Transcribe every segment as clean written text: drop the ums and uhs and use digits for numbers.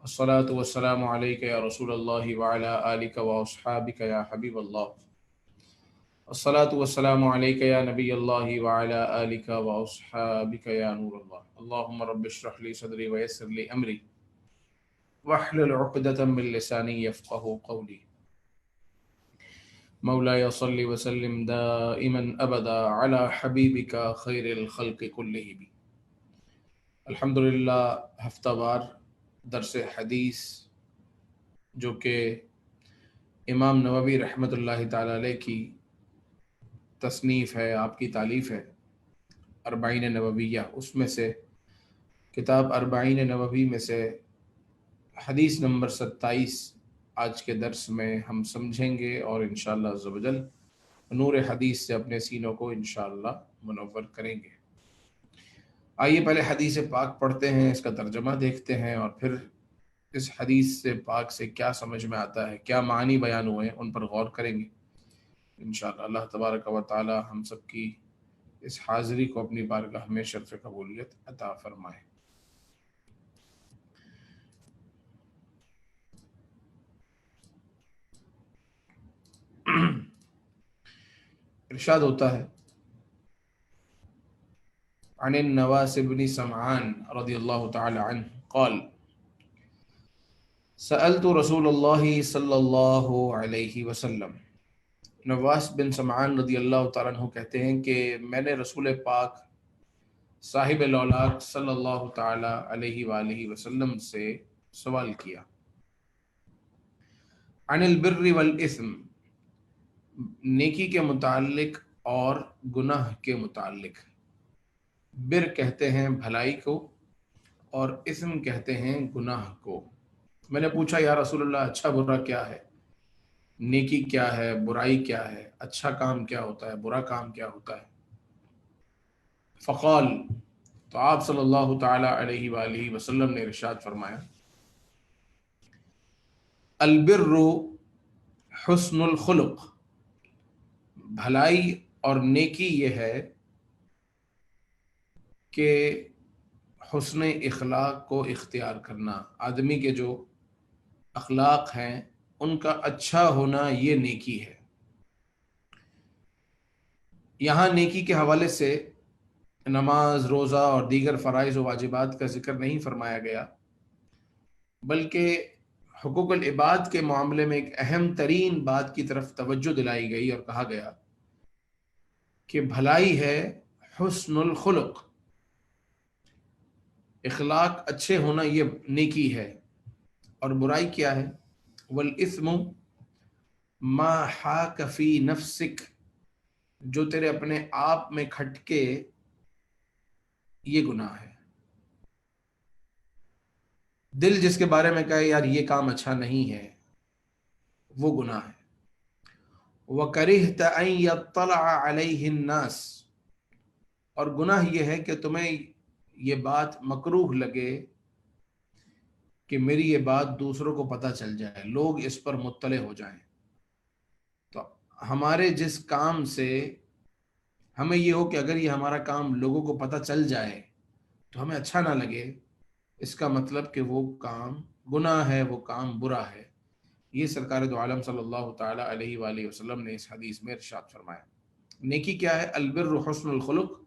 الصلاة والسلام عليك يا رسول الله وعلى آلك وأصحابك يا حبيب الله. الصلاة والسلام عليك يا نبي الله وعلى آلك وأصحابك يا نور الله. اللهم رب اشرح لي صدري ويسر لي أمري واحلل عقدة من لساني يفقه قولي. مولاي صل وسلم دائما أبدا على حبيبك خير الخلق كلهم. الحمدللہ ہفتہ وار درس حدیث جو کہ امام نووی رحمۃ اللہ تعالی علیہ کی تصنیف ہے، آپ کی تالیف ہے اربعین نوویہ، اس میں سے کتاب اربعین نووی میں سے حدیث نمبر 27 آج کے درس میں ہم سمجھیں گے، اور انشاءاللہ عز و جل نور حدیث سے اپنے سینوں کو انشاءاللہ منور کریں گے۔ آئیے پہلے حدیث پاک پڑھتے ہیں، اس کا ترجمہ دیکھتے ہیں، اور پھر اس حدیث سے پاک سے کیا سمجھ میں آتا ہے، کیا معنی بیان ہوئے ہیں، ان پر غور کریں گے انشاءاللہ۔ اللہ تبارک و تعالی ہم سب کی اس حاضری کو اپنی بارگاہ میں شرف قبولیت عطا فرمائے۔ ارشاد ہوتا ہے عن النواس بن سمعان رضی اللہ تعالی عنہ قال سألت رسول اللہ صلی اللہ علیہ وسلم۔ نواس بن سمعان رضی اللہ تعالیٰ عنہ کہتے ہیں کہ میں نے رسول پاک صاحب الاولاق صلی اللہ تعالی علیہ وآلہ وسلم سے سوال کیا، عن البر والاثم، نیکی کے متعلق اور گناہ کے متعلق۔ بر کہتے ہیں بھلائی کو، اور اثم کہتے ہیں گناہ کو۔ میں نے پوچھا یا رسول اللہ، اچھا برا کیا ہے، نیکی کیا ہے، برائی کیا ہے، اچھا کام کیا ہوتا ہے، برا کام کیا ہوتا ہے؟ فقال، تو آپ صلی اللہ تعالی علیہ وآلہ وسلم نے ارشاد فرمایا، البر حسن الخلق، بھلائی اور نیکی یہ ہے کہ حسن اخلاق کو اختیار کرنا، آدمی کے جو اخلاق ہیں ان کا اچھا ہونا، یہ نیکی ہے۔ یہاں نیکی کے حوالے سے نماز، روزہ اور دیگر فرائض و واجبات کا ذکر نہیں فرمایا گیا، بلکہ حقوق العباد کے معاملے میں ایک اہم ترین بات کی طرف توجہ دلائی گئی اور کہا گیا کہ بھلائی ہے حسن الخلق، اخلاق اچھے ہونا یہ نیکی ہے، اور برائی کیا ہے؟ والاثم ما حاک فی نفسک، جو تیرے اپنے آپ میں کھٹکے، یہ گناہ ہے۔ دل جس کے بارے میں کہے یار یہ کام اچھا نہیں ہے، وہ گناہ ہے۔ وَكَرِهْتَ أَن يَطَّلَعَ عَلَيْهِ النَّاسِ، اور گناہ یہ ہے کہ تمہیں یہ بات مکروہ لگے کہ میری یہ بات دوسروں کو پتہ چل جائے، لوگ اس پر مطلع ہو جائیں۔ تو ہمارے جس کام سے ہمیں یہ ہو کہ اگر یہ ہمارا کام لوگوں کو پتہ چل جائے تو ہمیں اچھا نہ لگے، اس کا مطلب کہ وہ کام گناہ ہے، وہ کام برا ہے۔ یہ سرکار دو عالم صلی اللہ تعالی علیہ وآلہ وسلم نے اس حدیث میں ارشاد فرمایا۔ نیکی کیا ہے؟ البر حسن الخلق،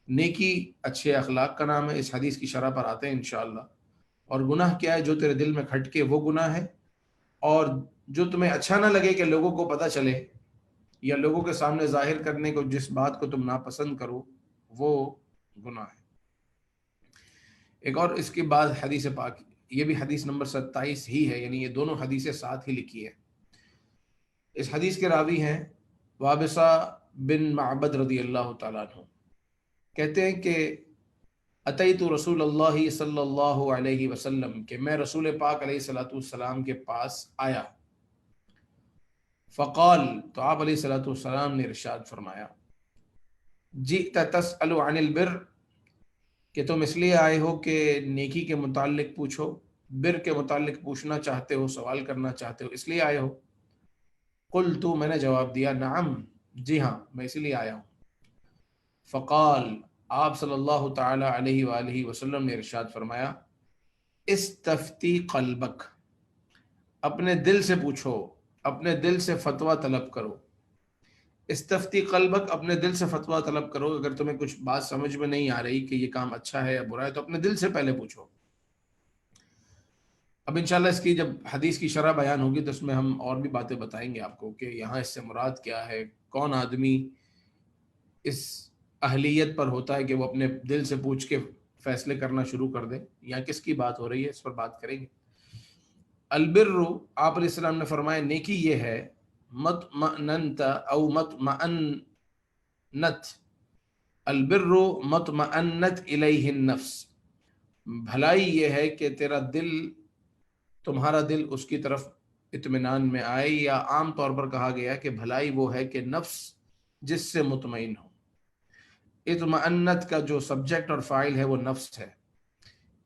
نیکی اچھے اخلاق کا نام ہے، اس حدیث کی شرح پر آتے ہیں انشاءاللہ۔ اور گناہ کیا ہے؟ جو تیرے دل میں کھٹکے وہ گناہ ہے، اور جو تمہیں اچھا نہ لگے کہ لوگوں کو پتہ چلے، یا لوگوں کے سامنے ظاہر کرنے کو جس بات کو تم ناپسند کرو، وہ گناہ ہے۔ ایک اور اس کے بعد حدیث پاک، یہ بھی حدیث نمبر 27 ہی ہے، یعنی یہ دونوں حدیثیں ساتھ ہی لکھی ہے۔ اس حدیث کے راوی ہیں وابصہ بن معبد رضی اللہ تعالیٰ عنہ، کہتے ہیں کہ اتیت رسول اللہ صلی اللہ علیہ وسلم، کہ میں رسول پاک علیہ الصلوۃ والسلام کے پاس آیا۔ فقال، تو آپ علیہ الصلوۃ والسلام نے ارشاد فرمایا، جئت تسأل عن البر، کہ تم اس لیے آئے ہو کہ نیکی کے متعلق پوچھو، بر کے متعلق پوچھنا چاہتے ہو، سوال کرنا چاہتے ہو، اس لیے آئے ہو؟ قلت، میں نے جواب دیا، نعم، جی ہاں، میں اس لیے آیا ہوں۔ فقال، آپ صلی اللہ تعالی علیہ وآلہ وسلم نے ارشاد فرمایا، استفتی قلبک، اپنے دل سے پوچھو، اپنے دل سے فتویٰ طلب کرو. استفتی قلبک، اپنے دل سے فتویٰ طلب کرو. اگر تمہیں کچھ بات سمجھ میں نہیں آ رہی کہ یہ کام اچھا ہے یا برا ہے تو اپنے دل سے پہلے پوچھو. اب انشاءاللہ اس کی جب حدیث کی شرح بیان ہوگی تو اس میں ہم اور بھی باتیں بتائیں گے آپ کو کہ یہاں اس سے مراد کیا ہے، کون آدمی اس اہلیت پر ہوتا ہے کہ وہ اپنے دل سے پوچھ کے فیصلے کرنا شروع کر دے، یا کس کی بات ہو رہی ہے، اس پر بات کریں گے. البر، آپ علیہ السلام نے فرمایا نیکی یہ ہے، مطمئننت او مطمئنت، البر مطمئنت الیہ النفس، بھلائی یہ ہے کہ تیرا دل، تمہارا دل اس کی طرف اطمینان میں آئے، یا عام طور پر کہا گیا کہ بھلائی وہ ہے کہ نفس جس سے مطمئن ہو. اطمئنت کا جو سبجیکٹ اور فاعل ہے وہ نفس ہے،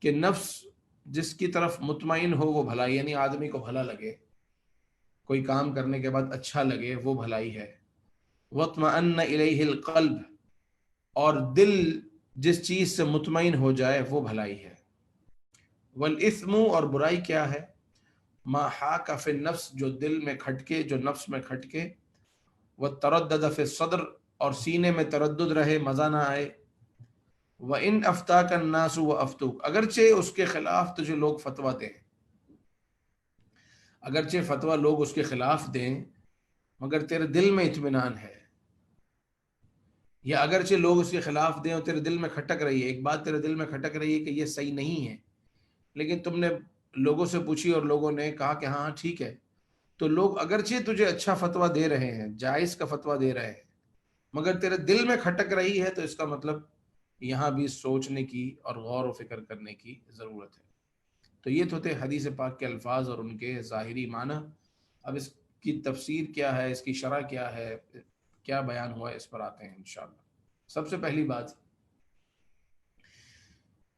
کہ نفس جس کی طرف مطمئن ہو وہ بھلائی، یعنی آدمی کو بھلا لگے، کوئی کام کرنے کے بعد اچھا لگے، وہ بھلائی ہے. واطمئن الیہ القلب، اور دل جس چیز سے مطمئن ہو جائے وہ بھلائی ہے. والاثم، اور برائی کیا ہے، ما حاک فی النفس، جو دل میں کھٹکے، جو نفس میں کھٹکے. والتردد فی الصدر، اور سینے میں تردد رہے، مزہ نہ آئے. وَإِنْ أَفْتَاكَ النَّاسُ وَأَفْتُوكَ، اگرچہ اس کے خلاف تجھے لوگ فتویٰ دیں، اگرچہ فتویٰ لوگ اس کے خلاف دیں مگر تیرے دل میں اطمینان ہے، یا اگرچہ لوگ اس کے خلاف دیں اور تیرے دل میں کھٹک رہی ہے، ایک بات تیرے دل میں کھٹک رہی ہے کہ یہ صحیح نہیں ہے، لیکن تم نے لوگوں سے پوچھی اور لوگوں نے کہا کہ ہاں ٹھیک ہے، تو لوگ اگرچہ تجھے اچھا فتویٰ دے رہے ہیں، جائز کا فتویٰ دے رہے ہیں، مگر تیرے دل میں کھٹک رہی ہے، تو اس کا مطلب یہاں بھی سوچنے کی اور غور و فکر کرنے کی ضرورت ہے. تو یہ تو تھے حدیث پاک کے الفاظ اور ان کے ظاہری معنی. اب اس کی تفسیر کیا ہے، اس کی شرح کیا ہے، کیا بیان ہوا ہے، اس پر آتے ہیں انشاءاللہ. سب سے پہلی بات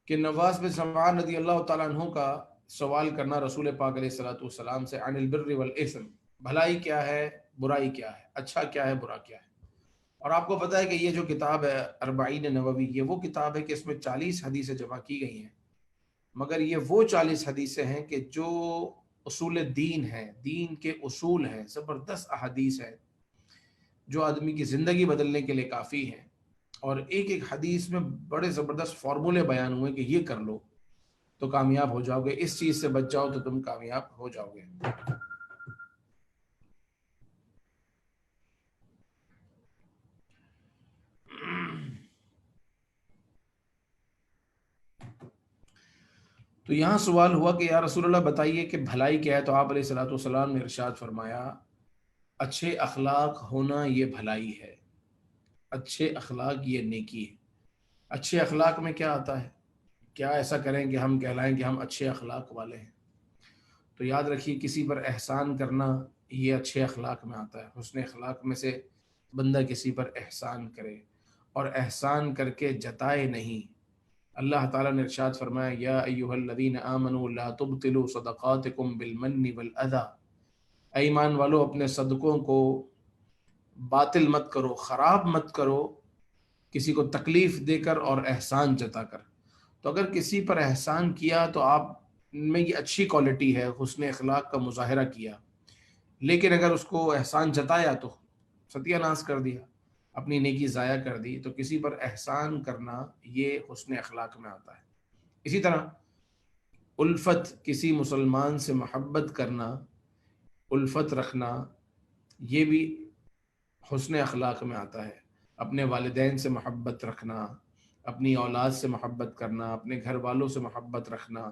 کہ نواس بن سمعان رضی اللہ تعالیٰ عنہ کا سوال کرنا رسول پاک علیہ الصلوۃ والسلام سے عن البر والاثم، بھلائی کیا ہے، برائی کیا ہے، اچھا کیا ہے، برا کیا ہے. اور آپ کو پتہ ہے کہ یہ جو کتاب ہے اربعین نووی، یہ وہ کتاب ہے کہ اس میں 40 حدیثیں جمع کی گئی ہیں، مگر یہ وہ 40 حدیثیں ہیں کہ جو اصول دین ہیں، دین کے اصول ہیں، زبردست احادیث ہیں جو آدمی کی زندگی بدلنے کے لیے کافی ہیں. اور ایک ایک حدیث میں بڑے زبردست فارمولے بیان ہوئے کہ یہ کر لو تو کامیاب ہو جاؤ گے، اس چیز سے بچ جاؤ تو تم کامیاب ہو جاؤ گے. تو یہاں سوال ہوا کہ یا رسول اللہ بتائیے کہ بھلائی کیا ہے. تو آپ علیہ الصلوۃ والسلام نے ارشاد فرمایا اچھے اخلاق ہونا یہ بھلائی ہے، اچھے اخلاق یہ نیکی ہے. اچھے اخلاق میں کیا آتا ہے، کیا ایسا کریں کہ ہم کہلائیں کہ ہم اچھے اخلاق والے ہیں. تو یاد رکھیے کسی پر احسان کرنا یہ اچھے اخلاق میں آتا ہے. حسن اخلاق میں سے بندہ کسی پر احسان کرے اور احسان کر کے جتائے نہیں. اللہ تعالیٰ نے ارشاد فرمایا یا ایھا الذین آمنوا لا تبطلوا صدقاتکم بالمن والاذی، اے ایمان والو اپنے صدقوں کو باطل مت کرو، خراب مت کرو کسی کو تکلیف دے کر اور احسان جتا کر. تو اگر کسی پر احسان کیا تو آپ میں یہ اچھی کوالٹی ہے، حسن اخلاق کا مظاہرہ کیا، لیکن اگر اس کو احسان جتایا تو ستیہ ناش کر دیا، اپنی نیکی ضائع کر دی. تو کسی پر احسان کرنا یہ حسن اخلاق میں آتا ہے. اسی طرح الفت، کسی مسلمان سے محبت کرنا، الفت رکھنا، یہ بھی حسن اخلاق میں آتا ہے. اپنے والدین سے محبت رکھنا، اپنی اولاد سے محبت کرنا، اپنے گھر والوں سے محبت رکھنا،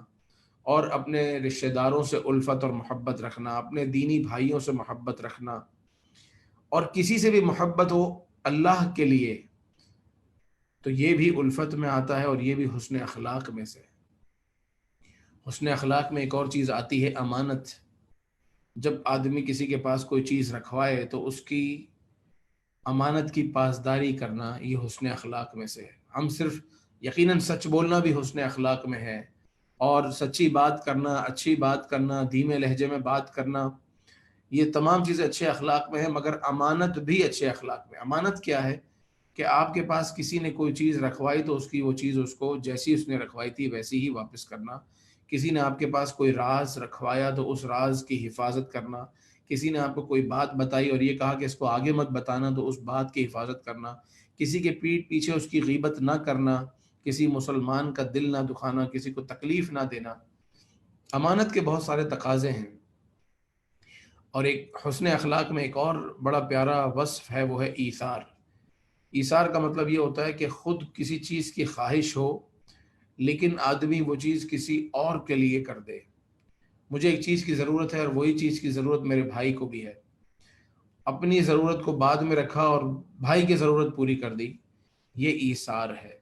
اور اپنے رشتہ داروں سے الفت اور محبت رکھنا، اپنے دینی بھائیوں سے محبت رکھنا، اور کسی سے بھی محبت ہو اللہ کے لیے تو یہ بھی الفت میں آتا ہے، اور یہ بھی حسن اخلاق میں سے. حسن اخلاق میں ایک اور چیز آتی ہے امانت. جب آدمی کسی کے پاس کوئی چیز رکھوائے تو اس کی امانت کی پاسداری کرنا یہ حسن اخلاق میں سے ہے. ہم صرف یقیناً سچ بولنا بھی حسن اخلاق میں ہے، اور سچی بات کرنا، اچھی بات کرنا، دھیمے لہجے میں بات کرنا، یہ تمام چیزیں اچھے اخلاق میں ہیں. مگر امانت بھی اچھے اخلاق میں. امانت کیا ہے کہ آپ کے پاس کسی نے کوئی چیز رکھوائی تو اس کی وہ چیز اس کو جیسی اس نے رکھوائی تھی ویسی ہی واپس کرنا، کسی نے آپ کے پاس کوئی راز رکھوایا تو اس راز کی حفاظت کرنا، کسی نے آپ کو کوئی بات بتائی اور یہ کہا کہ اس کو آگے مت بتانا تو اس بات کی حفاظت کرنا، کسی کے پیٹھ پیچھے اس کی غیبت نہ کرنا، کسی مسلمان کا دل نہ دکھانا، کسی کو تکلیف نہ دینا۔ امانت کے بہت سارے تقاضے ہیں، اور ایک حسن اخلاق میں ایک اور بڑا پیارا وصف ہے، وہ ہے ایثار۔ ایثار کا مطلب یہ ہوتا ہے کہ خود کسی چیز کی خواہش ہو لیکن آدمی وہ چیز کسی اور کے لیے کر دے۔ مجھے ایک چیز کی ضرورت ہے اور وہی چیز کی ضرورت میرے بھائی کو بھی ہے، اپنی ضرورت کو بعد میں رکھا اور بھائی کی ضرورت پوری کر دی، یہ ایثار ہے،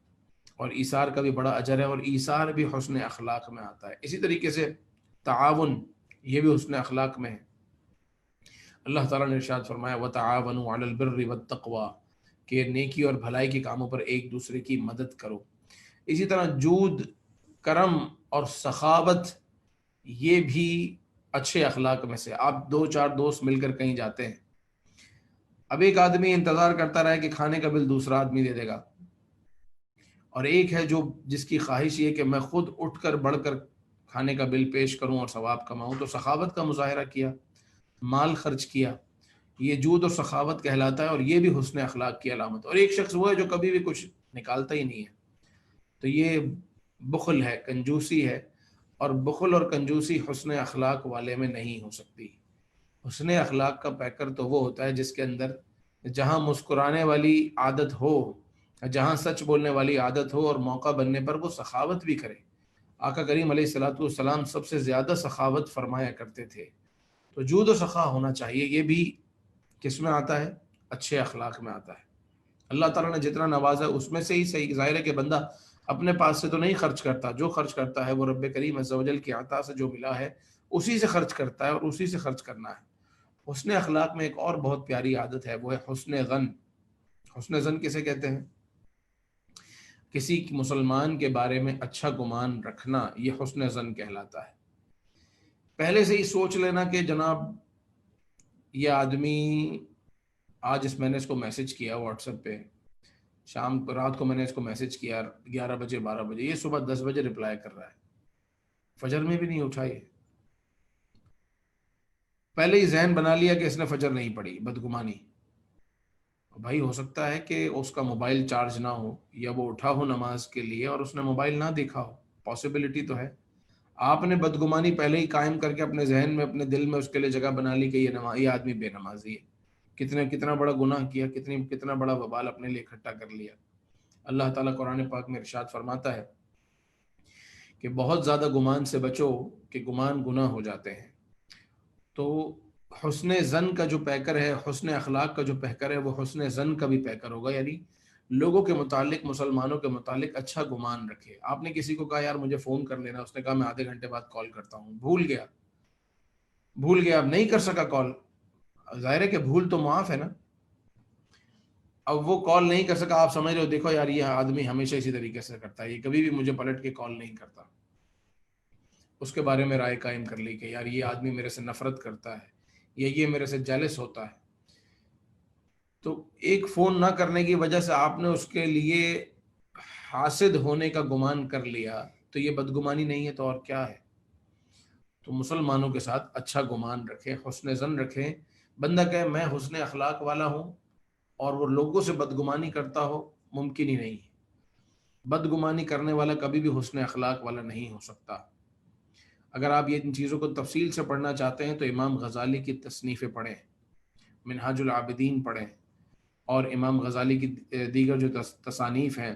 اور ایثار کا بھی بڑا اجر ہے، اور ایثار بھی حسن اخلاق میں آتا ہے۔ اسی طریقے سے تعاون، یہ بھی حسن اخلاق میں ہے۔ اللہ تعالیٰ نے ارشاد فرمایا وَتَعَاوَنُوا عَلَى الْبِرِّ وَالتَّقْوَىٰ، کہ نیکی اور بھلائی کے کاموں پر ایک دوسرے کی مدد کرو۔ اسی طرح جود، کرم اور سخاوت، یہ بھی اچھے اخلاق میں سے۔ آپ دو چار دوست مل کر کہیں جاتے ہیں، اب ایک آدمی انتظار کرتا رہے کہ کھانے کا بل دوسرا آدمی دے دے گا، اور ایک ہے جس کی خواہش یہ کہ میں خود اٹھ کر بڑھ کر کھانے کا بل پیش کروں اور ثواب کماؤں، تو سخاوت کا مظاہرہ کیا، مال خرچ کیا، یہ جود اور سخاوت کہلاتا ہے، اور یہ بھی حسن اخلاق کی علامت۔ اور ایک شخص وہ ہے جو کبھی بھی کچھ نکالتا ہی نہیں ہے، تو یہ بخل ہے، کنجوسی ہے، اور بخل اور کنجوسی حسن اخلاق والے میں نہیں ہو سکتی۔ حسن اخلاق کا پیکر تو وہ ہوتا ہے جس کے اندر جہاں مسکرانے والی عادت ہو، جہاں سچ بولنے والی عادت ہو، اور موقع بننے پر وہ سخاوت بھی کرے۔ آقا کریم علیہ الصلوۃ والسلام سب سے زیادہ سخاوت فرمایا کرتے تھے، تو جود و سخا ہونا چاہیے۔ یہ بھی کس میں آتا ہے؟ اچھے اخلاق میں آتا ہے۔ اللہ تعالیٰ نے جتنا نوازا اس میں سے ہی صحیح، ظاہر ہے کہ بندہ اپنے پاس سے تو نہیں خرچ کرتا، جو خرچ کرتا ہے وہ رب کریم عز و جل کی عطا سے جو ملا ہے اسی سے خرچ کرتا ہے، اور اسی سے خرچ کرنا ہے۔ حسن اخلاق میں ایک اور بہت پیاری عادت ہے، وہ ہے حسن ظن۔ حسن ظن کسے کہتے ہیں؟ کسی مسلمان کے بارے میں اچھا گمان رکھنا، یہ حسن ظن کہلاتا ہے۔ پہلے سے ہی سوچ لینا کہ جناب یہ آدمی آج میں نے اس کو میسج کیا واٹس ایپ پہ، رات کو میں نے اس کو میسج کیا 11 بجے 12 بجے، یہ صبح 10 بجے رپلائی کر رہا ہے، فجر میں بھی نہیں اٹھا۔ یہ پہلے ہی ذہن بنا لیا کہ اس نے فجر نہیں پڑھی، بدگمانی۔ بھائی ہو سکتا ہے کہ اس کا موبائل چارج نہ ہو، یا وہ اٹھا ہو نماز کے لیے اور اس نے موبائل نہ دیکھا ہو، پاسبلٹی تو ہے۔ آپ نے بدگمانی پہلے ہی قائم کر کے اپنے ذہن میں، اپنے دل میں اس کے لیے جگہ بنا لی کہ یہ آدمی بے نمازی ہے۔ کتنا بڑا گناہ کیا، کتنا بڑا وبال اپنے لیے اکٹھا کر لیا۔ اللہ تعالیٰ قرآن پاک میں ارشاد فرماتا ہے کہ بہت زیادہ گمان سے بچو کہ گمان گناہ ہو جاتے ہیں۔ تو حسن ظن کا جو پیکر ہے، حسن اخلاق کا جو پیکر ہے، وہ حسن ظن کا بھی پیکر ہوگا، یعنی لوگوں کے متعلق، مسلمانوں کے متعلق اچھا گمان رکھے۔ آپ نے کسی کو کہا یار مجھے فون کر لینا، اس نے کہا میں آدھے گھنٹے بعد کال کرتا ہوں، بھول گیا، اب نہیں کر سکا کال، ظاہر ہے کہ بھول تو معاف ہے نا۔ اب وہ کال نہیں کر سکا، آپ سمجھ رہے ہو دیکھو یار یہ آدمی ہمیشہ اسی طریقے سے کرتا ہے، یہ کبھی بھی مجھے پلٹ کے کال نہیں کرتا۔ اس کے بارے میں رائے قائم کر لی کہ یار یہ آدمی میرے سے نفرت کرتا ہے، یا یہ میرے سے جیلس ہوتا ہے۔ تو ایک فون نہ کرنے کی وجہ سے آپ نے اس کے لیے حاسد ہونے کا گمان کر لیا، تو یہ بدگمانی نہیں ہے تو اور کیا ہے؟ تو مسلمانوں کے ساتھ اچھا گمان رکھیں، حسن ظن رکھیں۔ بندہ کہے میں حسن اخلاق والا ہوں اور وہ لوگوں سے بدگمانی کرتا ہو، ممکن ہی نہیں ہے۔ بدگمانی کرنے والا کبھی بھی حسن اخلاق والا نہیں ہو سکتا۔ اگر آپ یہ ان چیزوں کو تفصیل سے پڑھنا چاہتے ہیں تو امام غزالی کی تصنیفیں پڑھیں، منہاج العابدین پڑھیں، اور امام غزالی کی دیگر جو تصانیف ہیں،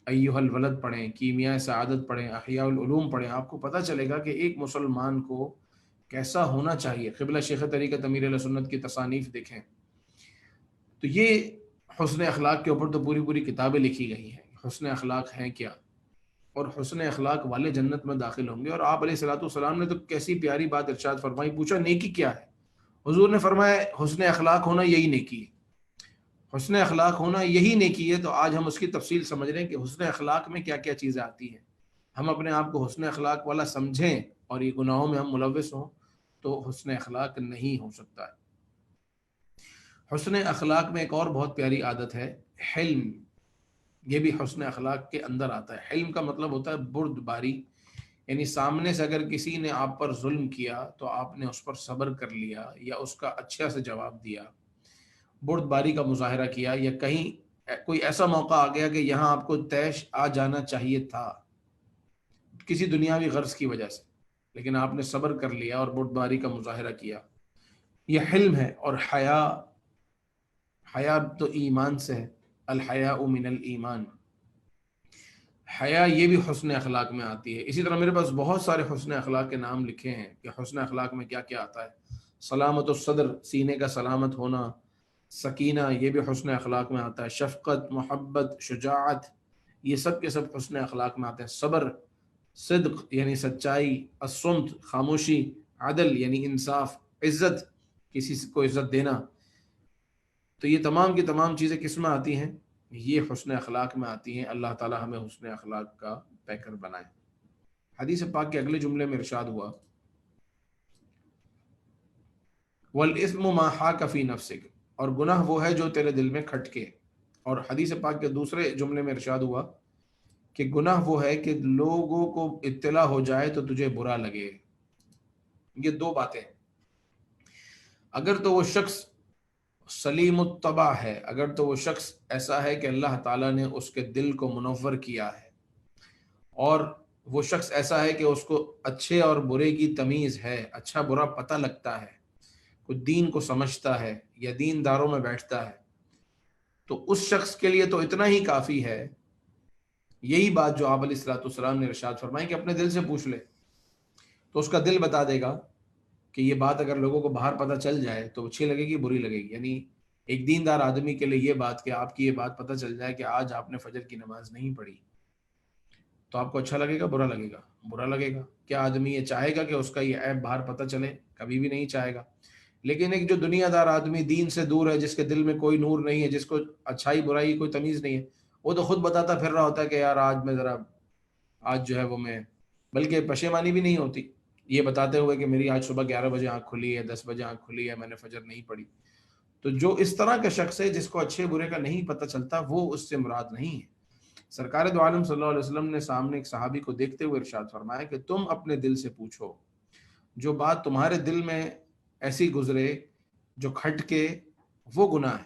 ایھا الولد پڑھیں، کیمیائے سعادت پڑھیں، احیاء العلوم پڑھیں۔ آپ کو پتہ چلے گا کہ ایک مسلمان کو کیسا ہونا چاہیے۔ قبلہ شیخ طریقت امیر اہل سنت کی تصانیف دیکھیں تو یہ حسن اخلاق کے اوپر تو پوری کتابیں لکھی گئی ہیں، حسن اخلاق ہیں کیا، اور حسن اخلاق والے جنت میں داخل ہوں گے۔ اور آپ علیہ الصلوۃ والسلام نے تو کیسی پیاری بات ارشاد فرمائی، پوچھا نیکی کیا ہے؟ حضور نے فرمایا حسن اخلاق ہونا یہی نیکی ہے، حسن اخلاق ہونا یہی نیکی ہے۔ تو آج ہم اس کی تفصیل سمجھ رہے ہیں کہ حسن اخلاق میں کیا کیا چیزیں آتی ہیں۔ ہم اپنے آپ کو حسن اخلاق والا سمجھیں اور یہ گناہوں میں ہم ملوث ہوں تو حسن اخلاق نہیں ہو سکتا ہے۔ حسن اخلاق میں ایک اور بہت پیاری عادت ہے حلم، یہ بھی حسن اخلاق کے اندر آتا ہے۔ حلم کا مطلب ہوتا ہے بردباری، یعنی سامنے سے اگر کسی نے آپ پر ظلم کیا تو آپ نے اس پر صبر کر لیا یا اس کا اچھا سے جواب دیا، بردباری کا مظاہرہ کیا، یا کہیں کوئی ایسا موقع آ گیا کہ یہاں آپ کو طیش آ جانا چاہیے تھا کسی دنیاوی غرض کی وجہ سے، لیکن آپ نے صبر کر لیا اور بردباری کا مظاہرہ کیا، یہ حلم ہے۔ اور حیا تو ایمان سے ہے، الحیاء من الایمان، حیا یہ بھی حسن اخلاق میں آتی ہے۔ اسی طرح میرے پاس بہت سارے حسن اخلاق کے نام لکھے ہیں کہ حسن اخلاق میں کیا کیا آتا ہے۔ سلامت الصدر، سینے کا سلامت ہونا، سکینہ یہ بھی حسن اخلاق میں آتا ہے، شفقت، محبت، شجاعت یہ سب کے سب حسن اخلاق میں آتے ہیں، صبر، صدق یعنی سچائی، الصمت خاموشی، عدل یعنی انصاف، عزت کسی کو عزت دینا، تو یہ تمام کی تمام چیزیں کس میں آتی ہیں؟ یہ حسن اخلاق میں آتی ہیں۔ اللہ تعالی ہمیں حسن اخلاق کا پیکر بنائے۔ حدیث پاک کے اگلے جملے میں ارشاد ہوا والاسم ما حاک فی نفسک، اور گناہ وہ ہے جو تیرے دل میں کھٹکے، اور حدیث پاک کے دوسرے جملے میں ارشاد ہوا کہ گناہ وہ ہے کہ لوگوں کو اطلاع ہو جائے تو تجھے برا لگے۔ یہ دو باتیں، اگر تو وہ شخص سلیم الطبع ہے، اگر تو وہ شخص ایسا ہے کہ اللہ تعالیٰ نے اس کے دل کو منور کیا ہے، اور وہ شخص ایسا ہے کہ اس کو اچھے اور برے کی تمیز ہے، اچھا برا پتہ لگتا ہے، کوئی دین کو سمجھتا ہے یا دین داروں میں بیٹھتا ہے، تو اس شخص کے لیے تو اتنا ہی کافی ہے، یہی بات جو آپ علیہ الصلوۃ والسلام نے ارشاد فرمائی کہ اپنے دل سے پوچھ لے، تو اس کا دل بتا دے گا کہ یہ بات اگر لوگوں کو باہر پتہ چل جائے تو اچھی لگے گی بری لگے گی۔ یعنی ایک دیندار آدمی کے لیے یہ بات کہ آپ کی یہ بات پتہ چل جائے کہ آج آپ نے فجر کی نماز نہیں پڑھی، تو آپ کو اچھا لگے گا برا لگے گا؟ برا لگے گا۔ کیا آدمی یہ چاہے گا کہ اس کا یہ عیب باہر پتہ چلے؟ کبھی بھی نہیں چاہے گا۔ لیکن ایک جو دنیا دار آدمی دین سے دور ہے، جس کے دل میں کوئی نور نہیں ہے، جس کو اچھائی برائی کوئی تمیز نہیں ہے، وہ تو خود بتاتا پھر رہا ہوتا ہے کہ یار آج میں ذرا، آج جو ہے وہ میں، بلکہ پشیمانی بھی نہیں ہوتی یہ بتاتے ہوئے کہ میری آج صبح 11 بجے آنکھ کھلی ہے، 10 بجے آنکھ کھلی ہے، میں نے فجر نہیں پڑھی۔ تو جو اس طرح کا شخص ہے جس کو اچھے برے کا نہیں پتہ چلتا، وہ اس سے مراد نہیں ہے۔ سرکار دو عالم صلی اللہ علیہ وسلم نے سامنے ایک صحابی کو دیکھتے ہوئے ارشاد فرمایا کہ تم اپنے دل سے پوچھو، جو بات تمہارے دل میں ایسی گزرے جو کھٹ کے، وہ گناہ ہے۔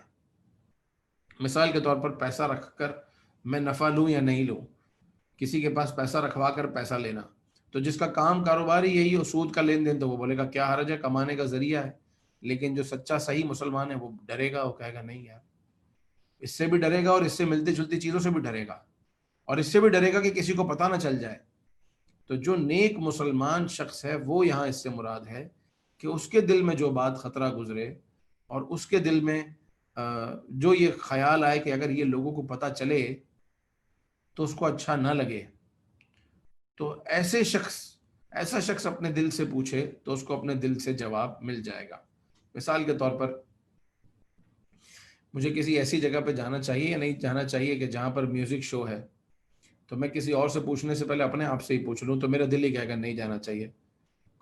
مثال کے طور پر پیسہ رکھ کر میں نفع لوں یا نہیں لوں، کسی کے پاس پیسہ رکھوا کر پیسہ لینا، تو جس کا کام کاروبار ہی یہی ہو، سود کا لین دین، تو وہ بولے گا کیا حرج ہے، کمانے کا ذریعہ ہے۔ لیکن جو سچا صحیح مسلمان ہے وہ ڈرے گا، وہ کہے گا نہیں یار، اس سے بھی ڈرے گا اور اس سے ملتی جلتی چیزوں سے بھی ڈرے گا، اور اس سے بھی ڈرے گا کہ کسی کو پتہ نہ چل جائے۔ تو جو نیک مسلمان شخص ہے وہ یہاں اس سے مراد ہے کہ اس کے دل میں جو بات خطرہ گزرے اور اس کے دل میں جو یہ خیال آئے کہ اگر یہ لوگوں کو پتہ چلے تو اس کو اچھا نہ لگے، تو ایسا شخص اپنے دل سے پوچھے تو اس کو اپنے دل سے جواب مل جائے گا۔ مثال کے طور پر مجھے کسی ایسی جگہ پہ جانا چاہیے یا نہیں جانا چاہیے کہ جہاں پر میوزک شو ہے، تو میں کسی اور سے پوچھنے سے پہلے اپنے آپ سے ہی پوچھ لوں تو میرا دل ہی کہے گا نہیں جانا چاہیے،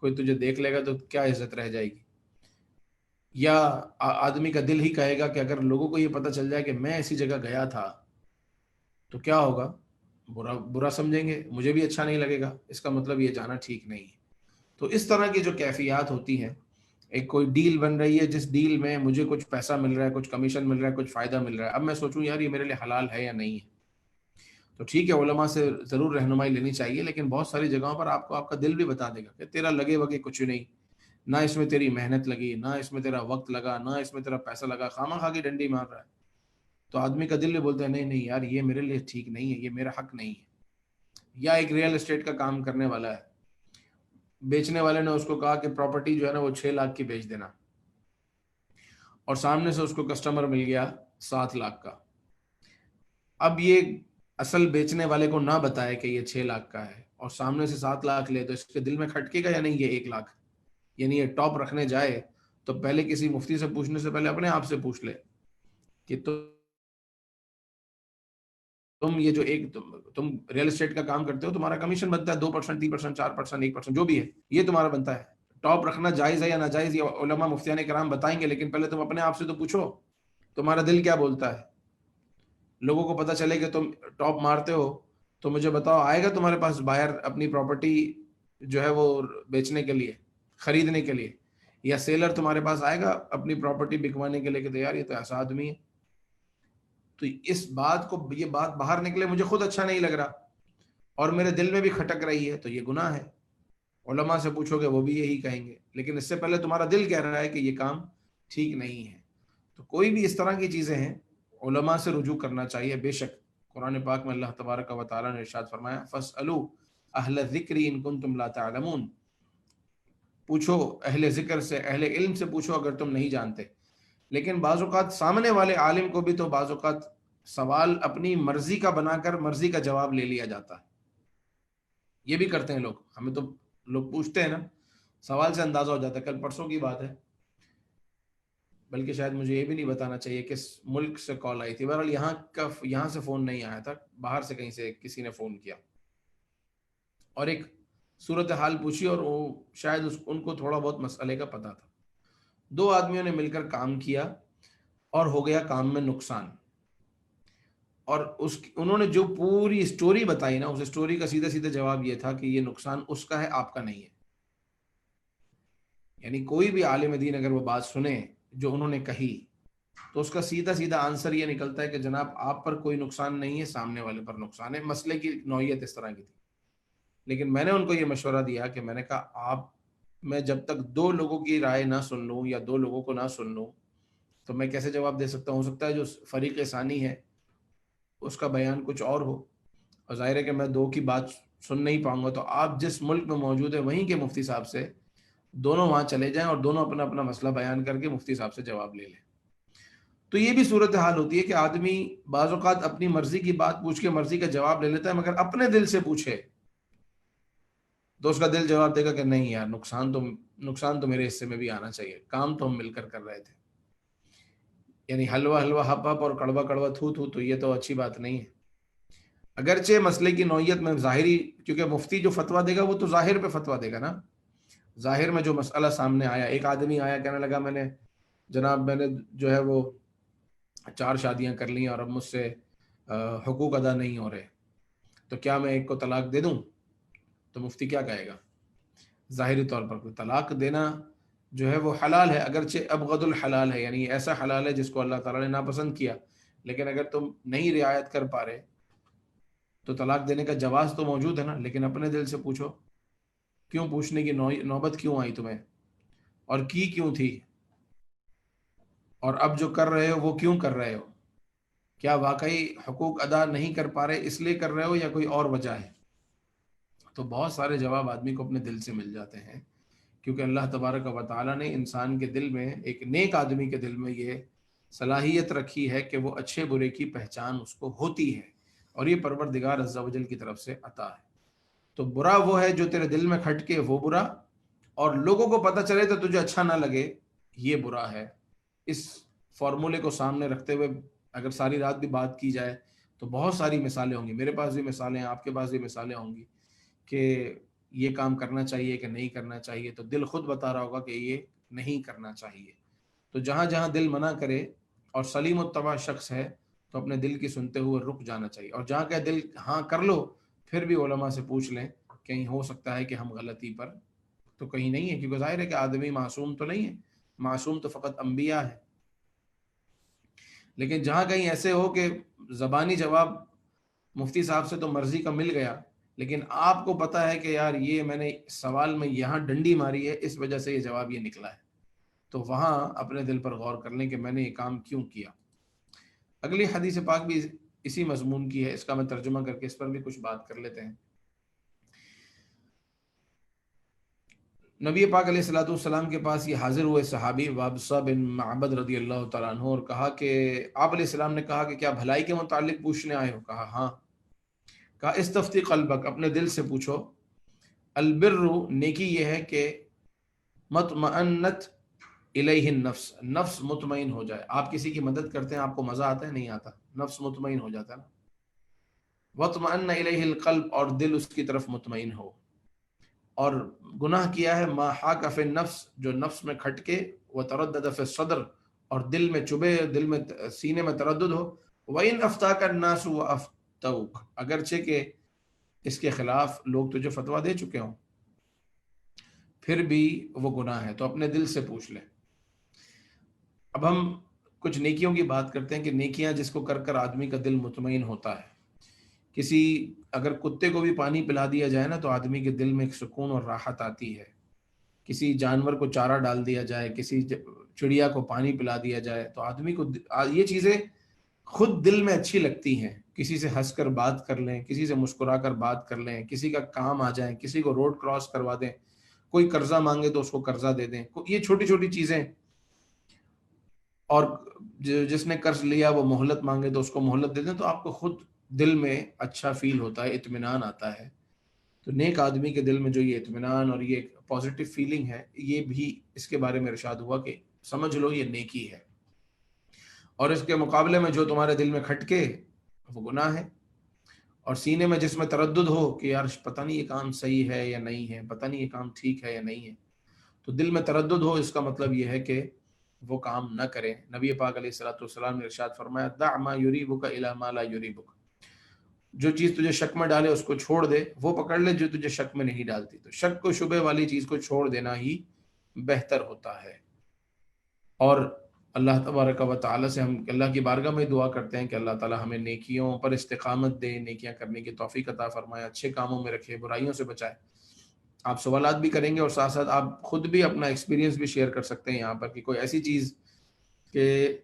کوئی تجھے دیکھ لے گا تو کیا عزت رہ جائے گی۔ یا آدمی کا دل ہی کہے گا کہ اگر لوگوں کو یہ پتہ چل جائے کہ میں ایسی جگہ گیا تھا تو کیا ہوگا، برا سمجھیں گے، مجھے بھی اچھا نہیں لگے گا، اس کا مطلب یہ جانا ٹھیک نہیں ہے۔ تو اس طرح کی جو کیفیات ہوتی ہیں، ایک کوئی ڈیل بن رہی ہے جس ڈیل میں مجھے کچھ پیسہ مل رہا ہے، کچھ کمیشن مل رہا ہے، کچھ فائدہ مل رہا ہے، اب میں سوچوں یار یہ میرے لیے حلال ہے یا نہیں ہے، تو ٹھیک ہے علماء سے ضرور رہنمائی لینی چاہیے، لیکن بہت ساری جگہوں پر آپ کو آپ کا دل بھی بتا دے گا کہ تیرا لگے وگے کچھ نہیں، نہ اس میں تیری محنت لگی، نہ اس میں تیرا وقت لگا، نہ اس میں تیرا پیسہ لگا، خواہ خواہ کی ڈنڈی مار رہا ہے۔ تو آدمی کا دل بھی بولتا ہے نہیں نہیں یار یہ میرے لیے ٹھیک نہیں ہے، یہ میرا حق نہیں ہے۔ یا ایک ریئل اسٹیٹ کا کام کرنے والا ہے، بیچنے والے نے اس کو کہا کہ پراپرٹی جو ہے نا وہ 6 لاکھ کی بیچ دینا، اور سامنے سے اس کو کسٹمر مل گیا 7 لاکھ کا۔ اب یہ اصل بیچنے والے کو نہ بتائے کہ یہ 6 لاکھ کا ہے اور سامنے سے 7 لاکھ لے، تو اس کے دل میں کھٹکے گا یا نہیں یہ 1 لاکھ؟ یعنی یہ ٹاپ رکھنے جائے تو پہلے کسی مفتی سے پوچھنے سے پہلے اپنے آپ سے پوچھ لے کہ تم یہ جو تم ریئل اسٹیٹ کا کام کرتے ہو، تمہارا کمیشن بنتا ہے 2%، 3%، 4%، 1%، جو بھی ہے یہ تمہارا بنتا ہے، ٹاپ رکھنا جائز ہے یا ناجائز یہ علماء مفتیان کرام بتائیں گے، لیکن پہلے تم اپنے آپ سے تو پوچھو تمہارا دل کیا بولتا ہے۔ لوگوں کو پتہ چلے کہ تم ٹاپ مارتے ہو تو مجھے بتاؤ آئے گا تمہارے پاس بائر اپنی پراپرٹی جو ہے وہ بیچنے کے لیے، خریدنے کے لیے، یا سیلر تمہارے پاس آئے گا اپنی پراپرٹی بکوانے کے لیے کہ یار یہ تو ایسا آدمی ہے، تو اس بات کو، یہ بات باہر نکلے مجھے خود اچھا نہیں لگ رہا اور میرے دل میں بھی کھٹک رہی ہے، تو یہ گناہ ہے. علماء سے پوچھو گے وہ بھی یہی کہیں گے، لیکن اس سے پہلے تمہارا دل کہہ رہا ہے کہ یہ کام ٹھیک نہیں ہے. تو کوئی بھی اس طرح کی چیزیں ہیں علماء سے رجوع کرنا چاہیے. بے شک قرآن پاک میں اللہ تبارک و تعالیٰ نے ارشاد فرمایا فَاسْأَلُوا أَهْلَ الذِّكْرِ إِن كُنتُمْ لَا تَعْلَمُونَ، پوچھو اہل ذکر سے، اہل علم سے پوچھو اگر تم نہیں جانتے. لیکن بعض اوقات سامنے والے عالم کو بھی تو بعض اوقات سوال اپنی مرضی کا بنا کر مرضی کا جواب لے لیا جاتا ہے. یہ بھی کرتے ہیں لوگ، ہمیں تو لوگ پوچھتے ہیں نا، سوال سے اندازہ ہو جاتا ہے. کل پرسوں کی بات ہے، بلکہ شاید مجھے یہ بھی نہیں بتانا چاہیے کس ملک سے کال آئی تھی، بہرحال یہاں سے فون نہیں آیا تھا، باہر سے کہیں سے کسی نے فون کیا اور ایک صورت حال پوچھی، اور وہ شاید ان کو تھوڑا بہت مسئلے کا پتہ تھا. دو آدمیوں نے مل کر کام کیا اور ہو گیا کام میں نقصان، اور انہوں نے جو پوری اسٹوری بتائی نا، اس اسٹوری کا سیدھا سیدھا جواب یہ تھا کہ یہ نقصان اس کا ہے، آپ کا نہیں ہے. یعنی کوئی بھی عالم دین اگر وہ بات سنے جو انہوں نے کہی، تو اس کا سیدھا سیدھا آنسر یہ نکلتا ہے کہ جناب آپ پر کوئی نقصان نہیں ہے، سامنے والے پر نقصان ہے. مسئلے کی نوعیت اس طرح کی تھی. لیکن میں نے ان کو یہ مشورہ دیا کہ میں نے کہا میں جب تک دو لوگوں کی رائے نہ سن لوں یا دو لوگوں کو نہ سن لوں تو میں کیسے جواب دے سکتا ہوں؟ ہو سکتا ہے جو فریق ثانی ہے اس کا بیان کچھ اور ہو، اور ظاہر ہے کہ میں دو کی بات سن نہیں پاؤں گا. تو آپ جس ملک میں موجود ہیں وہیں کے مفتی صاحب سے دونوں وہاں چلے جائیں اور دونوں اپنا اپنا مسئلہ بیان کر کے مفتی صاحب سے جواب لے لیں. تو یہ بھی صورتحال ہوتی ہے کہ آدمی بعض اوقات اپنی مرضی کی بات پوچھ کے مرضی کا جواب لے لیتا ہے، مگر اپنے دل سے پوچھے تو اس کا دل جواب دے گا کہ نہیں یار، نقصان تو میرے حصے میں بھی آنا چاہیے، کام تو ہم مل کر کر رہے تھے. یعنی حلوہ حلوہ ہپ ہپ اور کڑوا کڑوا تھو تھو، تو یہ تو اچھی بات نہیں ہے. اگرچہ مسئلے کی نوعیت میں ظاہری، کیونکہ مفتی جو فتویٰ دے گا وہ تو ظاہر پہ فتویٰ دے گا نا، ظاہر میں جو مسئلہ سامنے آیا. ایک آدمی آیا کہنے لگا میں نے جو ہے وہ 4 شادیاں کر لی اور اب مجھ سے حقوق ادا نہیں ہو رہے، تو کیا میں ایک کو طلاق دے دوں؟ تو مفتی کیا کہے گا؟ ظاہری طور پر طلاق دینا جو ہے وہ حلال ہے، اگرچہ ابغض الحلال ہے، یعنی ایسا حلال ہے جس کو اللہ تعالیٰ نے ناپسند کیا. لیکن اگر تم نہیں رعایت کر پا رہے تو طلاق دینے کا جواز تو موجود ہے نا. لیکن اپنے دل سے پوچھو، کیوں پوچھنے کی نوبت کیوں آئی تمہیں، اور کی کیوں تھی، اور اب جو کر رہے ہو وہ کیوں کر رہے ہو؟ کیا واقعی حقوق ادا نہیں کر پا رہے اس لیے کر رہے ہو یا کوئی اور وجہ ہے؟ تو بہت سارے جواب آدمی کو اپنے دل سے مل جاتے ہیں، کیونکہ اللہ تبارک و تعالیٰ نے انسان کے دل میں، ایک نیک آدمی کے دل میں یہ صلاحیت رکھی ہے کہ وہ اچھے برے کی پہچان اس کو ہوتی ہے، اور یہ پروردگار عز و جل کی طرف سے عطا ہے. تو برا وہ ہے جو تیرے دل میں کھٹکے وہ برا، اور لوگوں کو پتہ چلے تو تجھے اچھا نہ لگے یہ برا ہے. اس فارمولے کو سامنے رکھتے ہوئے اگر ساری رات بھی بات کی جائے تو بہت ساری مثالیں ہوں گی. میرے پاس بھی مثالیں ہیں، آپ کے پاس بھی مثالیں ہوں گی کہ یہ کام کرنا چاہیے کہ نہیں کرنا چاہیے. تو دل خود بتا رہا ہوگا کہ یہ نہیں کرنا چاہیے. تو جہاں جہاں دل منع کرے اور سلیم الطبع شخص ہے تو اپنے دل کی سنتے ہوئے رک جانا چاہیے، اور جہاں کہ دل ہاں کر لو پھر بھی علماء سے پوچھ لیں، کہیں ہو سکتا ہے کہ ہم غلطی پر تو کہیں نہیں ہے. کیونکہ ظاہر ہے کہ آدمی معصوم تو نہیں ہے، معصوم تو فقط انبیاء ہے. لیکن جہاں کہیں ایسے ہو کہ زبانی جواب مفتی صاحب سے تو مرضی کا مل گیا، لیکن آپ کو پتا ہے کہ یار یہ میں نے سوال میں یہاں ڈنڈی ماری ہے، اس وجہ سے یہ جواب یہ نکلا ہے، تو وہاں اپنے دل پر غور کر لیں کہ میں نے یہ کام کیوں کیا. اگلی حدیث پاک بھی اسی مضمون کی ہے، اس کا میں ترجمہ کر کے اس پر بھی کچھ بات کر لیتے ہیں. نبی پاک علیہ الصلوۃ والسلام کے پاس یہ حاضر ہوئے صحابی وابصہ بن معبد رضی اللہ تعالیٰ عنہ، اور کہا کہ آپ علیہ السلام نے کہا کہ کیا بھلائی کے متعلق پوچھنے آئے ہو؟ کہا ہاں. کہا استفتی قلبک، اپنے دل سے پوچھو. البر، نیکی یہ ہے کہ مطمئنت الیہ النفس، نفس مطمئن ہو جائے. آپ کسی کی مدد کرتے ہیں، آپ کو مزہ آتا ہے؟ نہیں آتا، نفس مطمئن ہو جاتا ہے نا. وطمئن الیہ القلب، اور دل اس کی طرف مطمئن ہو. اور گناہ کیا ہے ما حاک فی النفس، جو نفس میں کھٹکے، وتردد فی الصدر، اور دل میں چبھے، دل میں سینے میں تردد ہو. وَإِنْ أَفْتَاكَ النَّاسُ وَأَفْتَوْكَ، اگرچہ کہ اس کے خلاف لوگ تجھے فتویٰ دے چکے ہوں. پھر بھی وہ گناہ ہے. تو اپنے دل سے پوچھ لیں. اب ہم کچھ نیکیوں کی بات کرتے ہیں کہ نیکیاں جس کو کر کر آدمی کا دل مطمئن ہوتا ہے. کسی اگر کتے کو بھی پانی پلا دیا جائے نا تو آدمی کے دل میں ایک سکون اور راحت آتی ہے. کسی جانور کو چارہ ڈال دیا جائے, کسی چڑیا کو پانی پلا دیا جائے تو آدمی کو یہ چیزیں خود دل میں اچھی لگتی ہیں. کسی سے ہنس کر بات کر لیں, کسی سے مسکرا کر بات کر لیں, کسی کا کام آ جائیں, کسی کو روڈ کراس کروا دیں, کوئی قرضہ مانگے تو اس کو قرضہ دے دیں. یہ چھوٹی چھوٹی چیزیں. اور جس نے قرض لیا وہ مہلت مانگے تو اس کو مہلت دے دیں, تو آپ کو خود دل میں اچھا فیل ہوتا ہے, اطمینان آتا ہے. تو نیک آدمی کے دل میں جو یہ اطمینان اور یہ پازیٹیو فیلنگ ہے, یہ بھی اس کے بارے میں ارشاد ہوا کہ سمجھ لو یہ نیکی ہے. اور اس کے مقابلے میں جو تمہارے دل میں کھٹکے وہ گناہ ہے. اور سینے میں جس میں تردد ہو کہ یار پتہ نہیں یہ کام صحیح ہے یا نہیں ہے, پتہ نہیں یہ کام ٹھیک ہے یا نہیں ہے, تو دل میں تردد ہو, اس کا مطلب یہ ہے کہ وہ کام نہ کریں. نبی پاک علیہ الصلوۃ والسلام نے ارشاد فرمایا دع ما یریبک الی ما لا یریبک, جو چیز تجھے شک میں ڈالے اس کو چھوڑ دے, وہ پکڑ لے جو تجھے شک میں نہیں ڈالتی. تو شک کو شبہ والی چیز کو چھوڑ دینا ہی بہتر ہوتا ہے. اور اللہ تبارک و تعالیٰ سے ہم اللہ کی بارگاہ میں دعا کرتے ہیں کہ اللہ تعالیٰ ہمیں نیکیوں پر استقامت دے, نیکیاں کرنے کی توفیق عطا فرمائے, اچھے کاموں میں رکھے, برائیوں سے بچائے. آپ سوالات بھی کریں گے اور ساتھ ساتھ آپ خود بھی اپنا ایکسپیرینس بھی شیئر کر سکتے ہیں یہاں پر کہ کوئی ایسی چیز کہ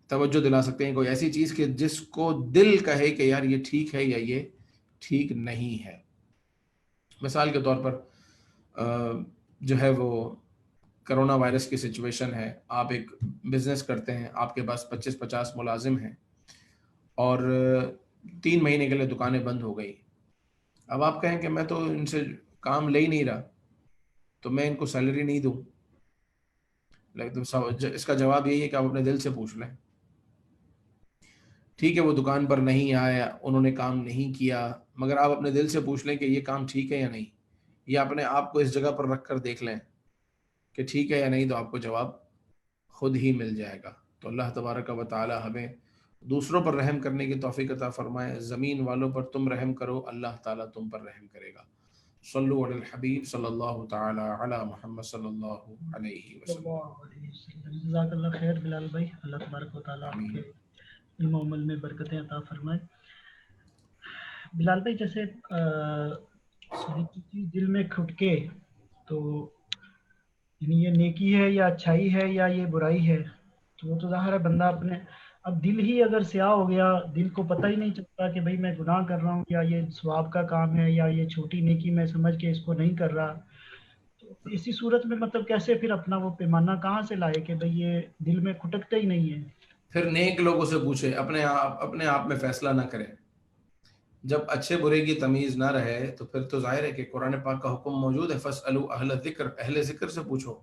توجہ دلا سکتے ہیں, کوئی ایسی چیز کہ جس کو دل کہے کہ یار یہ ٹھیک ہے یا یہ ٹھیک نہیں ہے. مثال کے طور پر جو ہے وہ کرونا وائرس کی سچویشن ہے, آپ ایک بزنس کرتے ہیں, آپ کے پاس 25-50 ملازم ہیں اور 3 مہینے کے لیے دکانیں بند ہو گئی. اب آپ کہیں کہ میں تو ان سے کام لے ہی نہیں رہا تو میں ان کو سیلری نہیں دوں. لیکن اس کا جواب یہی ہے کہ آپ اپنے دل سے پوچھ لیں. ٹھیک ہے وہ دکان پر نہیں آیا, انہوں نے کام نہیں کیا, مگر آپ اپنے دل سے پوچھ لیں کہ یہ کام ٹھیک ہے یا نہیں, یا اپنے آپ کو اس جگہ پر رکھ کر دیکھ لیں کہ ٹھیک ہے یا نہیں, تو آپ کو جواب خود ہی مل جائے گا. تو اللہ تبارک و تعالی ہمیں دوسروں پر رحم کرنے کی توفیق عطا فرمائے. زمین والوں پر تم رحم کرو, اللہ تعالیٰ تم پر رحم کرے گا. صلو علی الحبیب صلی اللہ تعالی علی محمد صلی اللہ علیہ وسلم. جزاک اللہ خیر بلال بھائی, اللہ تبارک و تعالیٰ آپ کے علم و عمل میں برکتیں عطا فرمائے. بلال بھائی جیسے دل میں کھٹکے تو یعنی یہ نیکی ہے یا اچھائی ہے یا یہ برائی ہے, تو وہ تو ظاہر ہے بندہ اپنے, اب دل ہی اگر سیاہ ہو گیا, دل کو پتہ ہی نہیں چلتا کہ بھئی میں گناہ کر رہا ہوں یا یہ ثواب کا کام ہے یا یہ چھوٹی نیکی میں سمجھ کے اس کو نہیں کر رہا, تو اسی صورت میں مطلب کیسے پھر اپنا وہ پیمانہ کہاں سے لائے کہ بھئی یہ دل میں کھٹکتا ہی نہیں ہے. پھر نیک لوگوں سے پوچھے, اپنے آپ میں فیصلہ نہ کریں. جب اچھے برے کی تمیز نہ رہے تو پھر تو ظاہر ہے کہ قرآن پاک کا حکم موجود ہے, فاسألوا اہل الذکر, اہل ذکر سے پوچھو.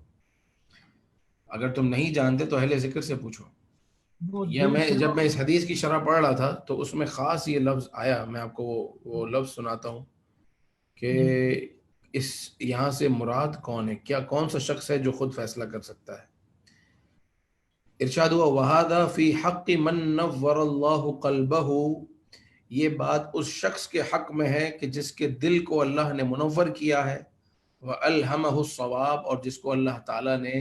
اگر تم نہیں جانتے تو اہل ذکر سے پوچھو. جب میں اس حدیث کی شرح پڑھ رہا تھا تو اس میں خاص یہ لفظ آیا, میں آپ کو وہ لفظ سناتا ہوں کہ یہاں سے مراد کون ہے, کون سا شخص ہے جو خود فیصلہ کر سکتا ہے. ارشاد ہوا وَهَذَا فِي حَقِّ مَن نَوَّرَ اللَّهُ قَلْبَهُ, یہ بات اس شخص کے حق میں ہے کہ جس کے دل کو اللہ نے منور کیا ہے, وَأَلْهَمَهُ الصَّوَابَ, اور جس کو اللہ تعالیٰ نے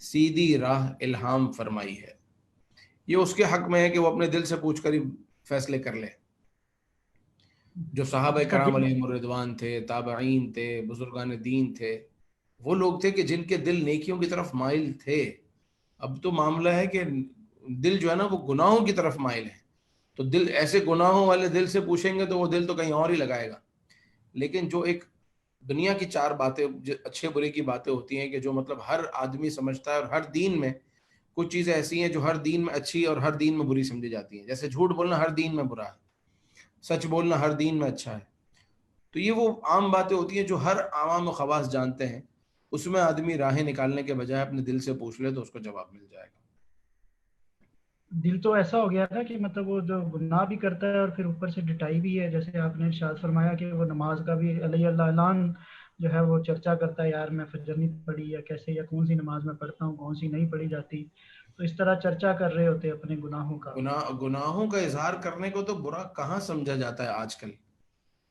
سیدھی راہ الہام فرمائی ہے. یہ اس کے حق میں ہے کہ وہ اپنے دل سے پوچھ کر ہی فیصلے کر لے. جو صحابہ کرام علیہم الرضوان تھے, تابعین تھے, بزرگان دین تھے, وہ لوگ تھے کہ جن کے دل نیکیوں کی طرف مائل تھے. اب تو معاملہ ہے کہ دل جو ہے نا وہ گناہوں کی طرف مائل ہے, تو دل ایسے گناہوں والے دل سے پوچھیں گے تو وہ دل تو کہیں اور ہی لگائے گا. لیکن جو ایک دنیا کی 4 باتیں اچھے برے کی باتیں ہوتی ہیں کہ جو مطلب ہر آدمی سمجھتا ہے, اور ہر دین میں کچھ چیزیں ایسی ہیں جو ہر دین میں اچھی اور ہر دین میں بری سمجھی جاتی ہیں. جیسے جھوٹ بولنا ہر دین میں برا ہے, سچ بولنا ہر دین میں اچھا ہے. تو یہ وہ عام باتیں ہوتی ہیں جو ہر عوام و خواص جانتے ہیں. اس میں آدمی راہیں نکالنے کے بجائے اپنے دل سے پوچھ لے تو اس کو جواب مل جائے گا. دل تو ایسا ہو گیا تھا کہ مطلب وہ جو گناہ بھی کرتا ہے اور پھر اوپر سے ڈٹائی بھی ہے. جیسے آپ نے ارشاد فرمایا کہ وہ نماز کا بھی علیہ اللہ اعلان جو ہے وہ چرچا کرتا ہے, یار میں فجر نہیں پڑھی یا کیسے, یا کون سی نماز میں پڑھتا ہوں, کون سی نہیں پڑھی جاتی. تو اس طرح چرچا کر رہے ہوتے اپنے گناہوں کا. گناہوں کا اظہار کرنے کو تو برا کہاں سمجھا جاتا ہے آج کل.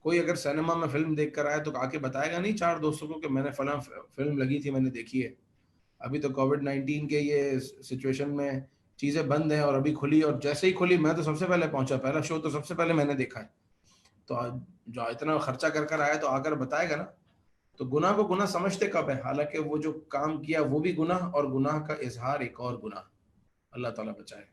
کوئی اگر سینما میں فلم دیکھ کر آئے تو آ کے بتائے گا نہیں 4 دوستوں کو کہ میں نے فلاں فلم لگی تھی میں نے دیکھی ہے. ابھی تو کووڈ-19 کے یہ سچویشن میں چیزیں بند ہیں اور ابھی کھلی, اور جیسے ہی کھلی میں تو سب سے پہلے پہنچا, پہلا شو تو سب سے پہلے میں نے دیکھا ہے. تو جو اتنا خرچہ کر آیا تو آ کر بتائے گا نا. تو گناہ کو گناہ سمجھتے کب ہے, حالانکہ وہ جو کام کیا وہ بھی گناہ, اور گناہ کا اظہار ایک اور گناہ. اللہ تعالیٰ بچائے.